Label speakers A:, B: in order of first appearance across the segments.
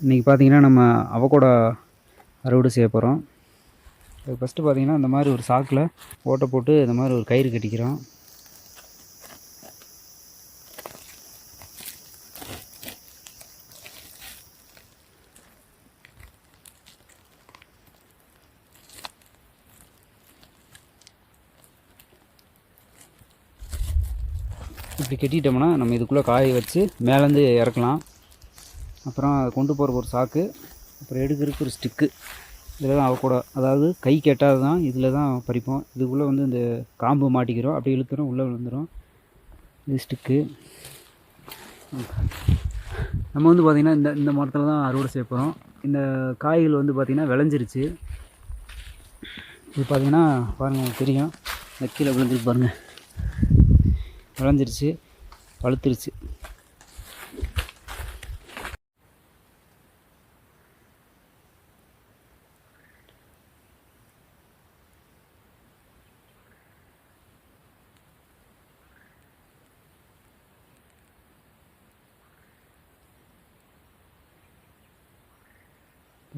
A: இன்றைக்கி பார்த்திங்கன்னா நம்ம அவகோடா அறுவடை செய்ய போகிறோம். அது ஃபஸ்ட்டு பார்த்திங்கன்னா இந்த மாதிரி ஒரு சாக்கில் ஓட்டை போட்டு இந்த மாதிரி ஒரு கயிறு கட்டிக்கிறோம். இப்படி கட்டிட்டோம்னா நம்ம இதுக்குள்ளே காய வச்சு மேலேருந்து இறக்கலாம். அப்புறம் அதை கொண்டு போகிறக்கு ஒரு சாக்கு, அப்புறம் எடுக்கிறதுக்கு ஒரு ஸ்டிக்கு. இதில் தான் அவக்கூட, அதாவது கை கெட்டாது தான் இதில் தான் பறிப்போம். இதுக்குள்ளே வந்து இந்த காம்பு மாட்டிக்கிறோம், அப்படி இழுத்துறோம், உள்ளே விழுந்துடும். இது ஸ்டிக்கு. நம்ம வந்து பார்த்திங்கன்னா இந்த மரத்தில் தான் அறுவடை செய்ய போகிறோம். இந்த காய்கள் வந்து பார்த்திங்கன்னா விளைஞ்சிருச்சு. இது பார்த்திங்கன்னா பாருங்கள் தெரியும், இந்த கீழே விழுந்துருக்கு பாருங்கள், விளைஞ்சிருச்சு, பழுத்துருச்சு.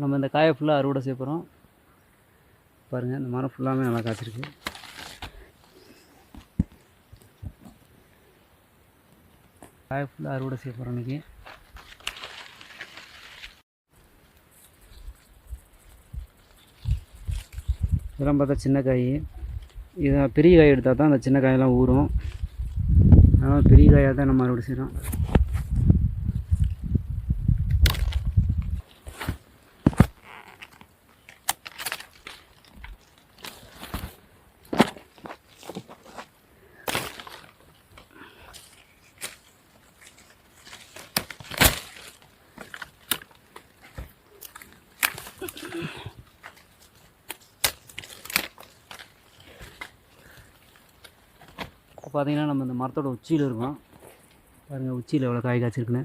A: நம்ம இந்த காயை ஃபுல்லாக அறுவடை செய்ய போகிறோம். பாருங்கள், இந்த மரம் ஃபுல்லாமே நல்லா காய்ச்சிருக்கு. காயை ஃபுல்லாக அறுவடை செய்ய போகிறோம் இன்றைக்கி. இதெல்லாம் பார்த்தா சின்ன காய். இதை பெரிய காய் எடுத்தால் தான் அந்த சின்ன காயெல்லாம் ஊறும். அதனால் பெரிய காயாக தான் நம்ம அறுவடை செய்கிறோம். பார்த்திங்கன்னா நம்ம இந்த மரத்தோட உச்சியில் இருக்கோம். பாருங்கள் உச்சியில் எவ்வளோ காய் காய்ச்சிருக்குன்னு.